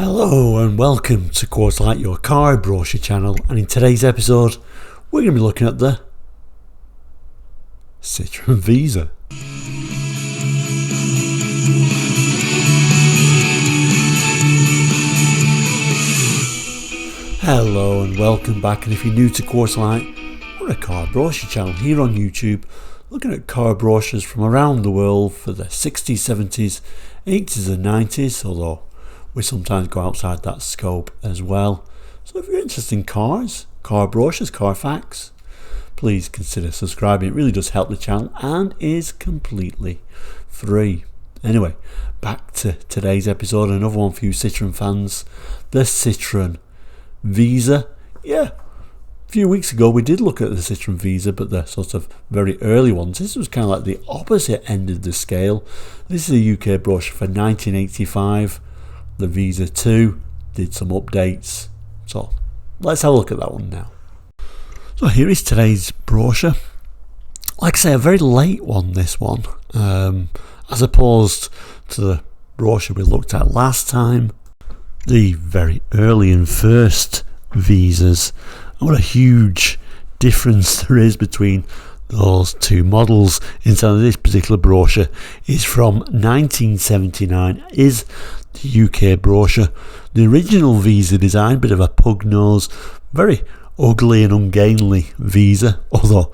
Hello and welcome to Quartz Light, your car brochure channel, and in today's episode we're going to be looking at the Citroen Visa. Hello and welcome back, and if you're new to Quartz Light, we're a car brochure channel here on YouTube looking at car brochures from around the world for the 60s, 70s, 80s and 90s, although we sometimes go outside that scope as well. So if you're interested in cars, car brochures, car facts, please consider subscribing. It really does help the channel and is completely free. Anyway, back to today's episode, another one for you Citroen fans, the Citroen Visa. Yeah, a few weeks ago we did look at the Citroen Visa, but the sort of very early ones. This was kind of like the opposite end of the scale. This is a UK brochure for 1985. The Visa II did some updates, so let's have a look at that one now. So here is today's brochure. Like I say, a very late one, this one, as opposed to the brochure we looked at last time, the very early and first Visas. And what a huge difference there is between those two models. Inside of this particular brochure is from 1979, is the UK brochure. The original Visa design, bit of a pug nose, very ugly and ungainly Visa, although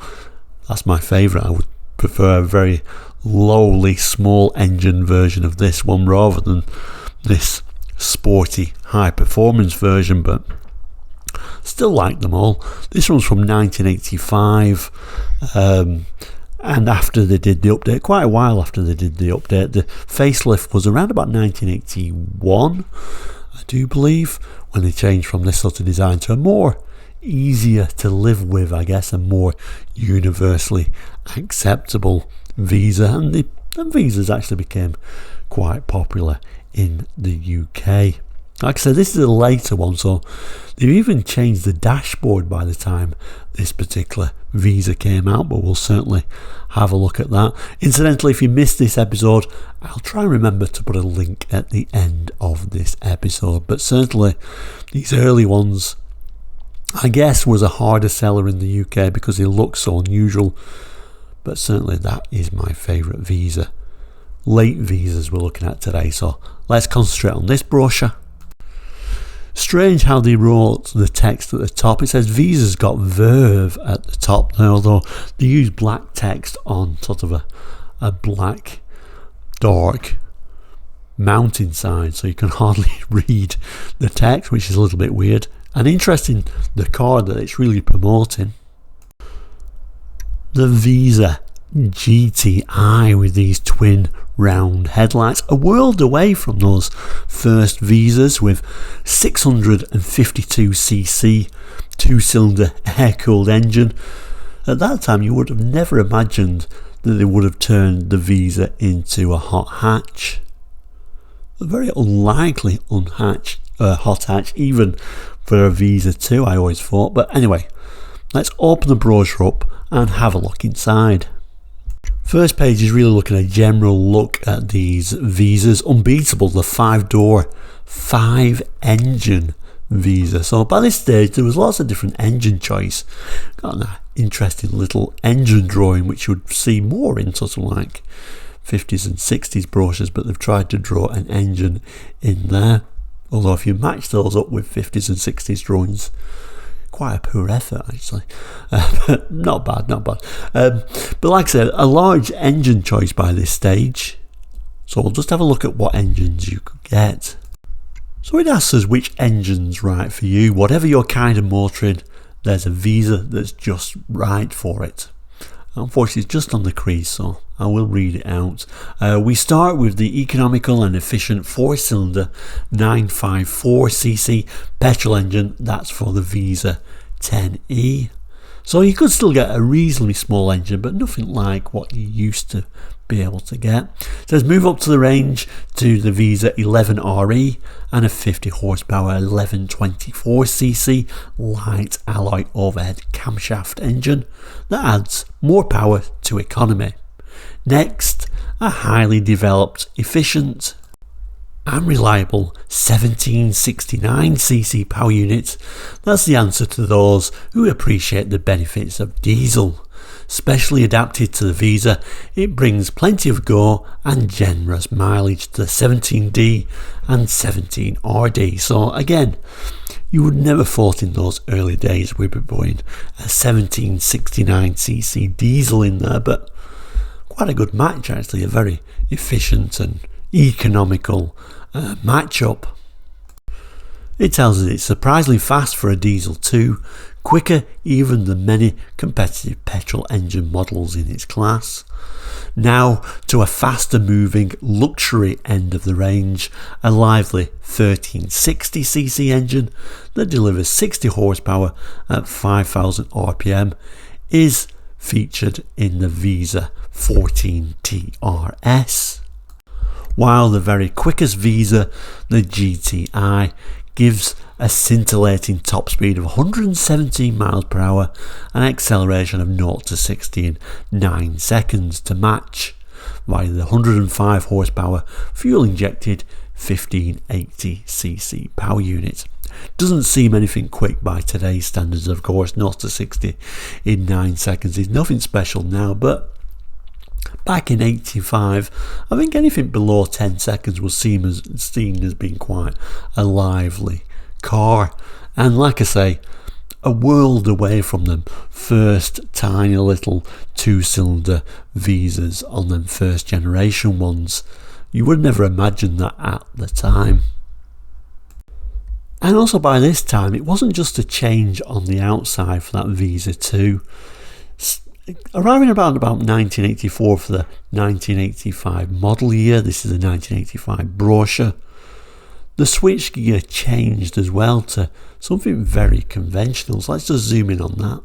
that's my favourite. I would prefer a very lowly small engine version of this one rather than this sporty high performance version, but still like them all. This one's from 1985, and after they did the update, quite a while after they did the update, the facelift was around about 1981, I do believe, when they changed from this sort of design to a more easier to live with, I guess, and more universally acceptable Visa, and the Visas actually became quite popular in the UK. Like I said, this is a later one, so they've even changed the dashboard by the time this particular Visa came out, but we'll certainly have a look at that. Incidentally, if you missed this episode, I'll try and remember to put a link at the end of this episode, but certainly these early ones, I guess, was a harder seller in the UK because they look so unusual, but certainly that is my favourite Visa. Late Visas we're looking at today, so let's concentrate on this brochure. Strange how they wrote the text at the top. It says Visa's got Verve at the top now, although they use black text on sort of a black dark mountain sign, so you can hardly read the text, which is a little bit weird. And interesting, the car that it's really promoting, the Visa GTI, with these twin round headlights, a world away from those first Visas with 652cc two-cylinder air-cooled engine. At that time you would have never imagined that they would have turned the Visa into a hot hatch. A very unlikely hot hatch, even for a Visa II, I always thought. But anyway, let's open the brochure up and have a look inside. First page is really looking at a general look at these Visas. Unbeatable, the 5-door, 5-engine Visa. So by this stage there was lots of different engine choice. Got an interesting little engine drawing, which you would see more in sort of like 50s and 60s brochures, but they've tried to draw an engine in there. Although if you match those up with 50s and 60s drawings, quite a poor effort actually. But not bad. But like I said, a large engine choice by this stage, so we'll just have a look at what engines you could get. So it asks us which engine's right for you. Whatever your kind of motoring, there's a Visa that's just right for it. Unfortunately it's just on the crease, so I will read it out. We start with the economical and efficient 4-cylinder 954cc petrol engine. That's for the Visa 10e. So you could still get a reasonably small engine, but nothing like what you used to be able to get. It says move up to the range to the Visa 11RE and a 50 horsepower 1124cc light alloy overhead camshaft engine that adds more power to economy. Next, a highly developed, efficient and reliable 1769cc power units. That's the answer to those who appreciate the benefits of diesel. Specially adapted to the Visa, it brings plenty of go and generous mileage to the 17D and 17RD. So again, you would never thought in those early days we'd be putting a 1769cc diesel in there, but quite a good match actually, a very efficient and economical matchup. It tells us it's surprisingly fast for a diesel too, quicker even than many competitive petrol engine models in its class. Now to a faster moving luxury end of the range, a lively 1360cc engine that delivers 60 horsepower at 5000 RPM is featured in the Visa 14TRS. While the very quickest Visa, the GTI, gives a scintillating top speed of 117 miles per hour and acceleration of 0 to 60 in 9 seconds to match via the 105 horsepower fuel injected 1580cc power unit. Doesn't seem anything quick by today's standards, of course. 0 to 60 in 9 seconds is nothing special now, but back in 85, I think anything below 10 seconds was seen as being quite a lively car. And like I say, a world away from them first tiny little 2-cylinder Visas on them first generation ones. You would never imagine that at the time. And also by this time, it wasn't just a change on the outside for that Visa II. Arriving about 1984 for the 1985 model year, this is the 1985 brochure, the switchgear changed as well to something very conventional. So let's just zoom in on that.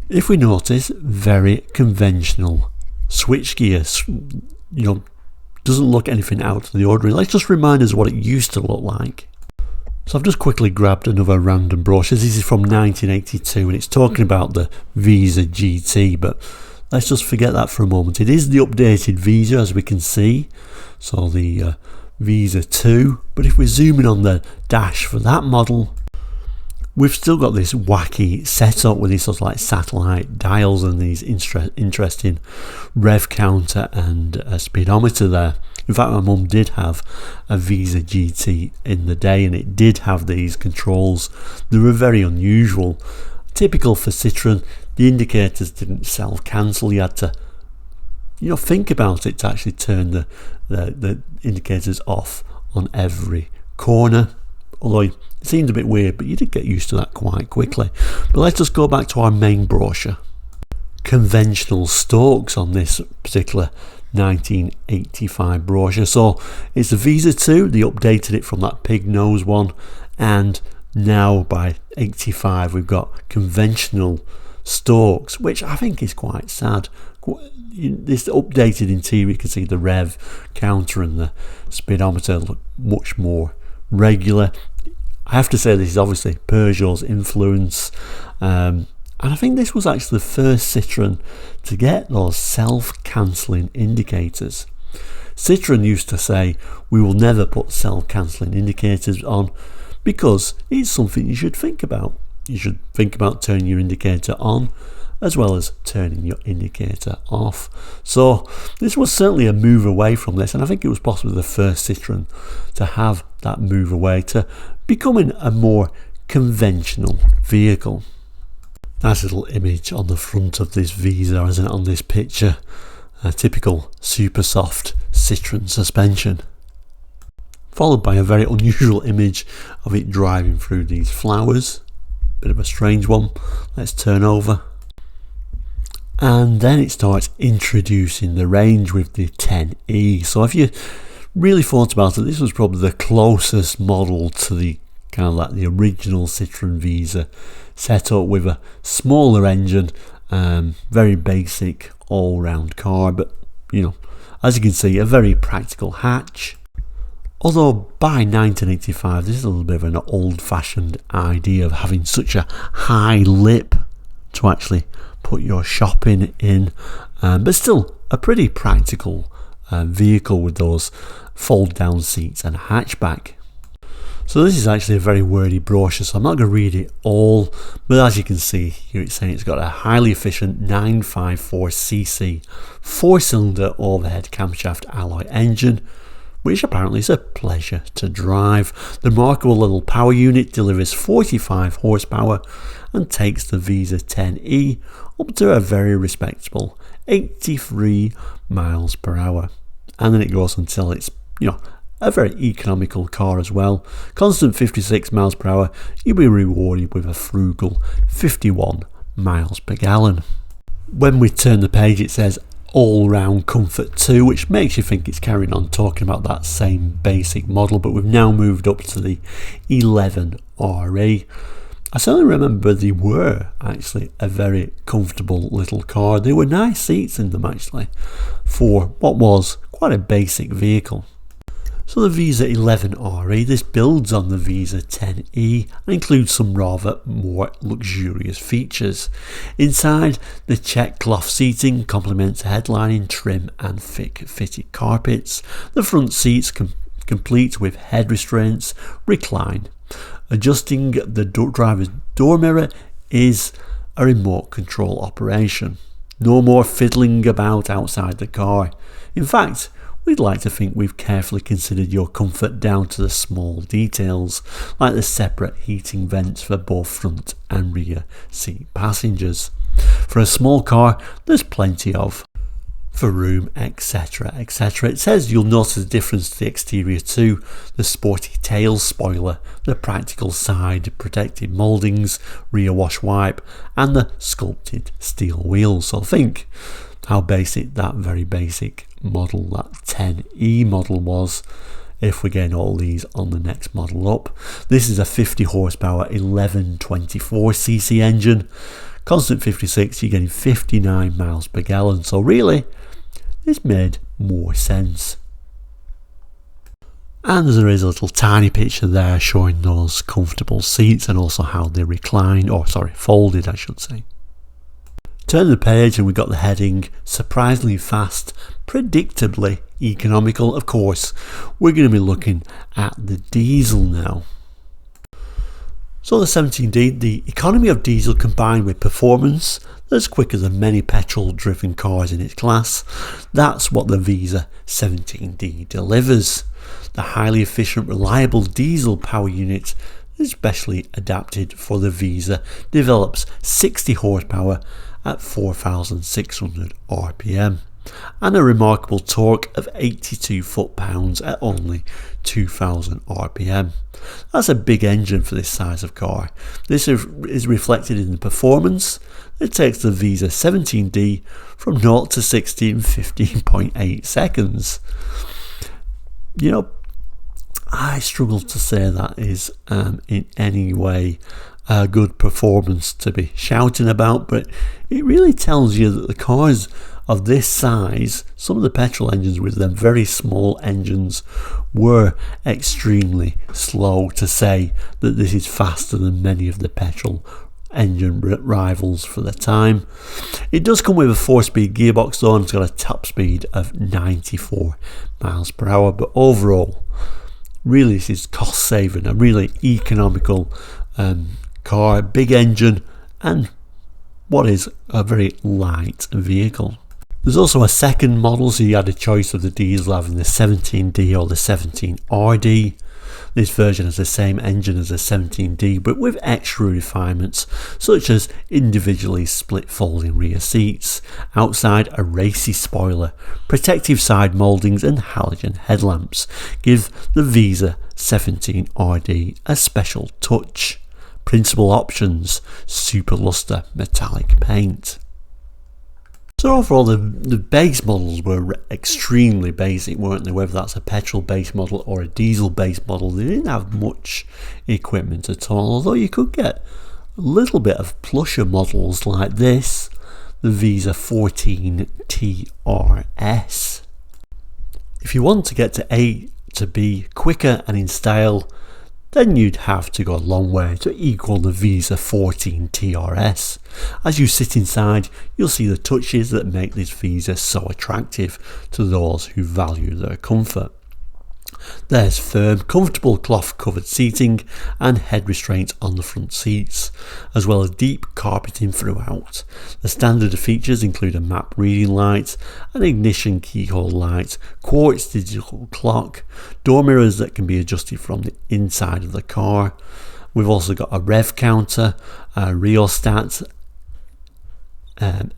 If we notice, very conventional switchgear, doesn't look anything out of the ordinary. Let's just remind us what it used to look like. So I've just quickly grabbed another random brochure. This is from 1982 and it's talking about the Visa GT, but let's just forget that for a moment. It is the updated Visa, as we can see, so the Visa II, but if we zoom in on the dash for that model, we've still got this wacky setup with these sort of like satellite dials and these interesting rev counter and a speedometer there. In fact, my mum did have a Visa GT in the day and it did have these controls. They were very unusual. Typical for Citroen, the indicators didn't self-cancel. You had to think about it to actually turn the indicators off on every corner. Although it seemed a bit weird, but you did get used to that quite quickly. But let's just go back to our main brochure. Conventional stalks on this particular 1985 brochure. So it's the Visa II, they updated it from that pig nose one, and now by 85 we've got conventional stalks, which I think is quite sad. This updated interior, you can see the rev counter and the speedometer look much more regular. I have to say this is obviously Peugeot's influence, and I think this was actually the first Citroen to get those self-cancelling indicators. Citroen used to say we will never put self-cancelling indicators on because it's something you should think about. You should think about turning your indicator on as well as turning your indicator off. So this was certainly a move away from this, and I think it was possibly the first Citroen to have that move away to becoming a more conventional vehicle. Nice little image on the front of this Visa, isn't it, on this picture? A typical super soft Citroen suspension. Followed by a very unusual image of it driving through these flowers. Bit of a strange one. Let's turn over. And then it starts introducing the range with the 10E. So if you really thought about it, this was probably the closest model to the kind of like the original Citroen Visa, set up with a smaller engine, very basic all-round car, but as you can see, a very practical hatch. Although by 1985 this is a little bit of an old-fashioned idea of having such a high lip to actually put your shopping in, but still a pretty practical vehicle with those fold down seats and a hatchback. So this is actually a very wordy brochure, so I'm not going to read it all, but as you can see here it's saying it's got a highly efficient 954cc 4-cylinder overhead camshaft alloy engine, which apparently is a pleasure to drive. The remarkable little power unit delivers 45 horsepower and takes the Visa 10e up to a very respectable 83 miles per hour. And then it goes until it's, a very economical car as well. Constant 56 miles per hour, you'll be rewarded with a frugal 51 miles per gallon. When we turn the page, it says all-round comfort too, which makes you think it's carrying on talking about that same basic model, but we've now moved up to the 11RE. I certainly remember they were actually a very comfortable little car. There were nice seats in them actually for what was quite a basic vehicle. So the Visa 11RE, this builds on the Visa 10e and includes some rather more luxurious features. Inside, the check cloth seating complements headlining trim and thick fitted carpets. The front seats complete with head restraints, recline. Adjusting the driver's door mirror is a remote control operation. No more fiddling about outside the car. In fact, we'd like to think we've carefully considered your comfort down to the small details, like the separate heating vents for both front and rear seat passengers. For a small car, there's plenty of for room, etc, etc. It says you'll notice the difference to the exterior too: the sporty tail spoiler, the practical side protected mouldings, rear wash wipe, and the sculpted steel wheels. So think how basic that very basic model, that 10e model, was, if we're getting all these on the next model up. This is a 50 horsepower 1124cc engine. Constant 56, you're getting 59 miles per gallon, so really this made more sense. And there is a little tiny picture there showing those comfortable seats and also how they recline, folded I should say. Turn the page and we've got the heading surprisingly fast, predictably economical. Of course, we're going to be looking at the diesel now. So the 17D, the economy of diesel combined with performance that's quicker than many petrol driven cars in its class. That's what the Visa 17D delivers. The highly efficient, reliable diesel power unit, especially adapted for the Visa, develops 60 horsepower at 4,600 RPM and a remarkable torque of 82 foot-pounds at only 2,000 RPM. That's a big engine for this size of car. This is reflected in the performance. It takes the Visa 17D from 0 to 60 in 15.8 seconds. I struggle to say that is in any way a good performance to be shouting about, but it really tells you that the cars of this size, some of the petrol engines with them very small engines, were extremely slow, to say that this is faster than many of the petrol engine rivals for the time. It does come with a 4-speed gearbox though, and it's got a top speed of 94 miles per hour, but overall really this is cost saving, a really economical car, big engine, and what is a very light vehicle. There's also a second model, so you had a choice of the diesel having the 17D or the 17RD. This version has the same engine as the 17D, but with extra refinements such as individually split folding rear seats, outside a racy spoiler, protective side mouldings and halogen headlamps give the Visa 17RD a special touch. Principal options: super luster metallic paint. So overall the base models were extremely basic, weren't they? Whether that's a petrol based model or a diesel based model, they didn't have much equipment at all, although you could get a little bit of plusher models like this, the Visa 14 TRS. If you want to get to A to B quicker and in style, then you'd have to go a long way to equal the Visa 14 TRS. As you sit inside, you'll see the touches that make this Visa so attractive to those who value their comfort. There's firm, comfortable cloth-covered seating and head restraints on the front seats, as well as deep carpeting throughout. The standard features include a map reading light, an ignition keyhole light, quartz digital clock, door mirrors that can be adjusted from the inside of the car. We've also got a rev counter, a rheostat,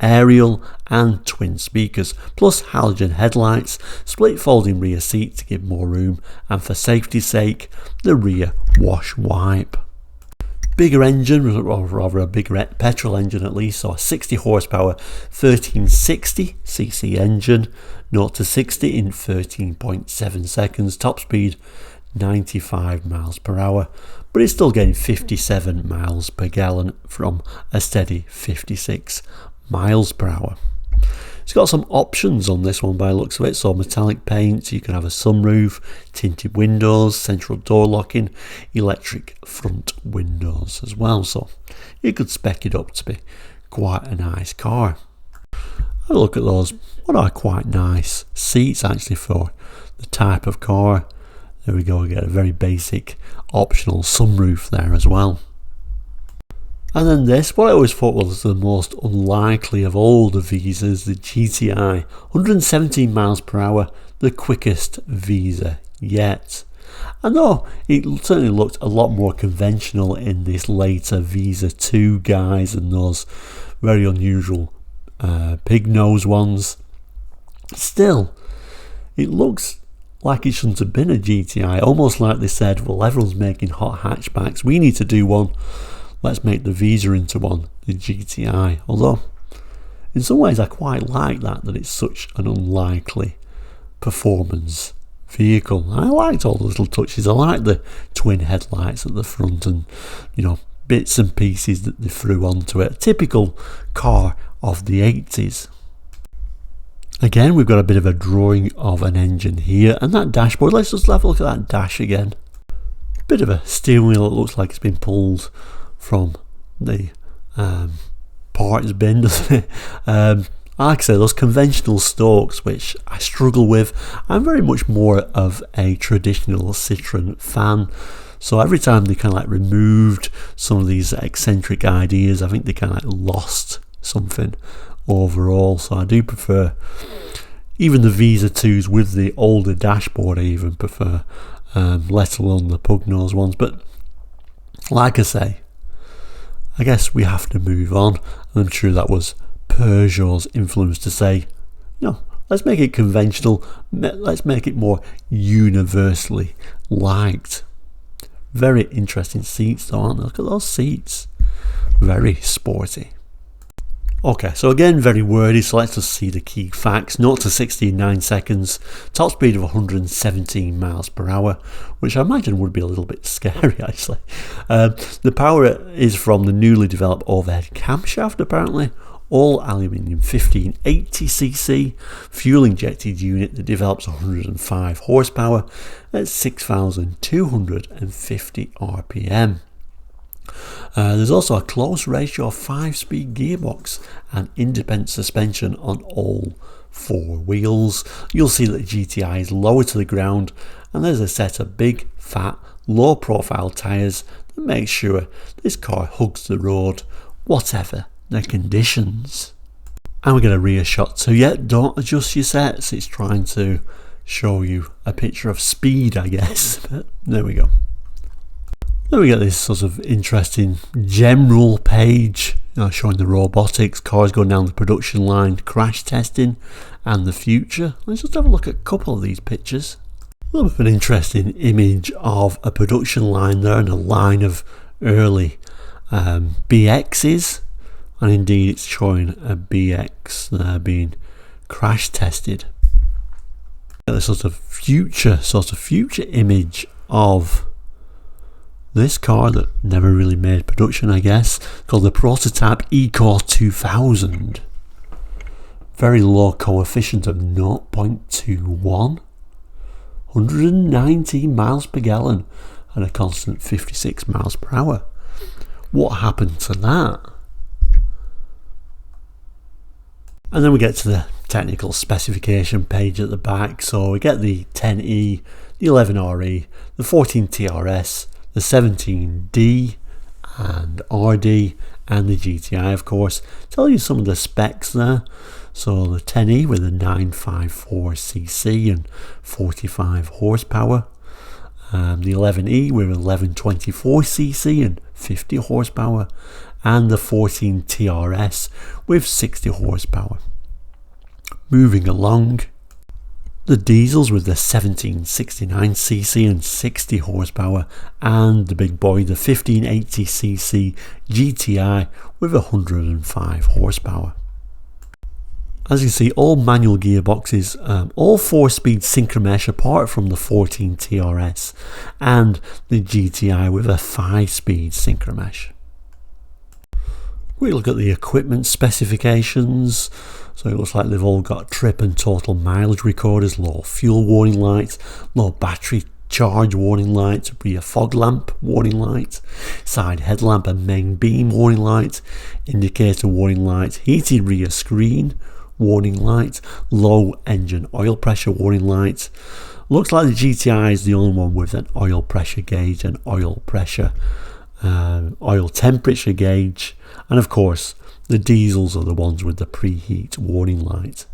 aerial and twin speakers, plus halogen headlights, split folding rear seat to give more room, and for safety's sake, the rear wash wipe. Bigger engine, or rather a bigger petrol engine at least, so a 60 horsepower 1360cc engine, 0 to 60 in 13.7 seconds, top speed 95 miles per hour, but it's still getting 57 miles per gallon from a steady 56 miles per hour. It's got some options on this one by the looks of it, so metallic paint, you can have a sunroof, tinted windows, central door locking, electric front windows as well, so you could spec it up to be quite a nice car. Have a look at those, what are quite nice seats actually for the type of car. There we go, we get a very basic optional sunroof there as well. And then this, what I always thought was the most unlikely of all the Visas, the GTI, 117 miles per hour, the quickest Visa yet. And though it certainly looked a lot more conventional in this later Visa II guise and those very unusual pig nose ones, still, it looks like it shouldn't have been a GTI, almost like they said, well, everyone's making hot hatchbacks, we need to do one. Let's make the Visa into one, the GTI. Although, in some ways I quite like that it's such an unlikely performance vehicle. I liked all the little touches. I liked the twin headlights at the front and, you know, bits and pieces that they threw onto it. A typical car of the 80s. Again, we've got a bit of a drawing of an engine here, and that dashboard, let's just have a look at that dash again. Bit of a steering wheel that looks like it's been pulled from the parts bin, doesn't it? Like I say, those conventional stalks, which I struggle with. I'm very much more of a traditional Citroen fan, so every time they kind of like removed some of these eccentric ideas, I think they kind of like lost something overall. So I do prefer even the Visa IIs with the older dashboard. I even prefer, let alone the pug nose ones. But like I say, I guess we have to move on, and I'm sure that was Peugeot's influence to say, no, let's make it conventional, let's make it more universally liked. Very interesting seats though, aren't they? Look at those seats, very sporty. Okay, so again, very wordy, so let's just see the key facts. 0 to 60 in 9 seconds, top speed of 117 miles per hour, which I imagine would be a little bit scary actually. The power is from the newly developed overhead camshaft apparently, all aluminium 1580cc, fuel injected unit that develops 105 horsepower at 6,250 RPM. There's also a close ratio of 5-speed gearbox and independent suspension on all 4 wheels. You'll see that the GTI is lower to the ground, and there's a set of big, fat, low profile tyres that make sure this car hugs the road, whatever the conditions. And we get a rear shot too. Yeah, don't adjust your sets, it's trying to show you a picture of speed, I guess. But there we go. Then we get this sort of interesting general page, showing the robotics, cars going down the production line, crash testing, and the future. Let's just have a look at a couple of these pictures. A little bit of an interesting image of a production line there, and a line of early BXs, and indeed it's showing a BX there being crash tested. This sort of future image of this car that never really made production, I guess, called the prototype Eco 2000. Very low coefficient of 0.21, 119 miles per gallon, at a constant 56 miles per hour. What happened to that? And then we get to the technical specification page at the back. So we get the 10E, the 11RE, the 14TRS, the 17D and RD, and the GTI, of course. Tell you some of the specs there. So the 10E with a 954cc and 45 horsepower. The 11E with 1124cc and 50 horsepower. And the 14TRS with 60 horsepower. Moving along, the diesels with the 1769cc and 60 horsepower, and the big boy, the 1580cc GTI with 105 horsepower. As you see, all manual gearboxes, all 4-speed synchromesh apart from the 14TRS, and the GTI with a 5-speed synchromesh. We look at the equipment specifications. So it looks like they've all got trip and total mileage recorders, low fuel warning lights, low battery charge warning lights, rear fog lamp warning light, side headlamp and main beam warning light, indicator warning light, heated rear screen warning light, low engine oil pressure warning light. Looks like the GTI is the only one with an oil pressure gauge and oil pressure, oil temperature gauge, and of course the diesels are the ones with the preheat warning light.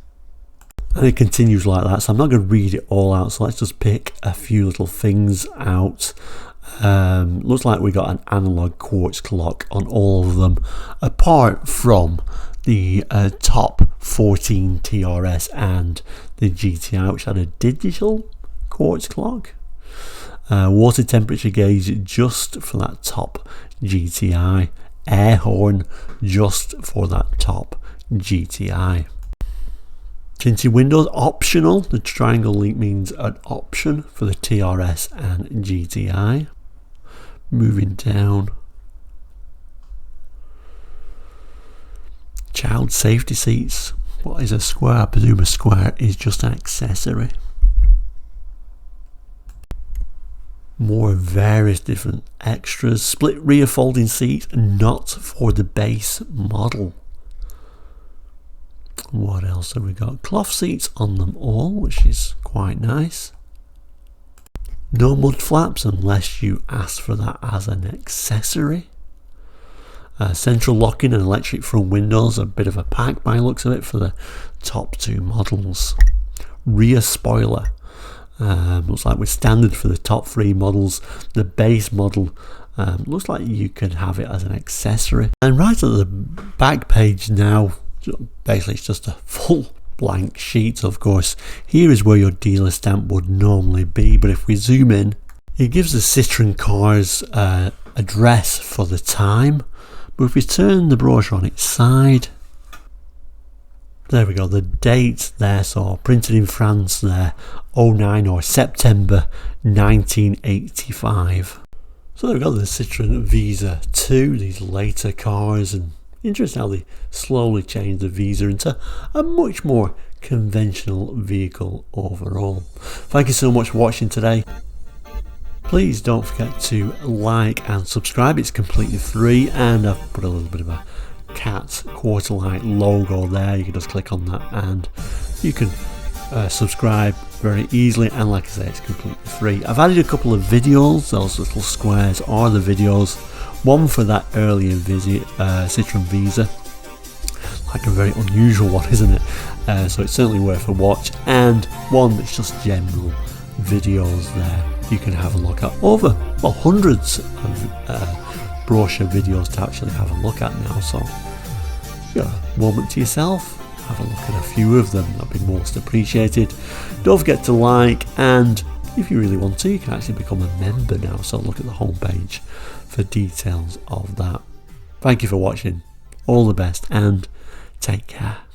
And it continues like that, so I'm not going to read it all out, so let's just pick a few little things out. Looks like we got an analog quartz clock on all of them, apart from the top 14 TRS and the GTI, which had a digital quartz clock. Water temperature gauge just for that top GTI. Air horn just for that top GTI. Tinted windows optional. The triangle link means an option for the TRS and GTI. Moving down. Child safety seats. What is a square? I presume a square is just an accessory. More various different extras. Split rear folding seats, not for the base model. What else have we got? Cloth seats on them all, which is quite nice. No mud flaps unless you ask for that as an accessory. Central locking and electric front windows, a bit of a pack by the looks of it for the top two models. Rear spoiler. Looks like we're standard for the top three models. The base model looks like you can have it as an accessory. And right at the back page now, basically it's just a full blank sheet. Of course, here is where your dealer stamp would normally be, but if we zoom in, it gives the Citroen car's address for the time. But if we turn the brochure on its side, there we go, the date there, so printed in France there, 09 or September 1985. So there we go, the Citroen Visa II, these later cars, and interesting how they slowly changed the Visa into a much more conventional vehicle overall. Thank you so much for watching today. Please don't forget to like and subscribe, it's completely free, and I've put a little bit of a cat quarter light logo there. You can just click on that and you can subscribe very easily, and like I say, it's completely free. I've added a couple of videos. Those little squares are the videos. One for that earlier visit, Citroen Visa, like a very unusual one, isn't it? So it's certainly worth a watch, and one that's just general videos there you can have a look at. Over, well, hundreds of brochure videos to actually have a look at now, so if you got a moment to yourself, have a look at a few of them, that'd be most appreciated. Don't forget to like, and if you really want to, you can actually become a member now, so look at the homepage for details of that. Thank you for watching, all the best, and take care.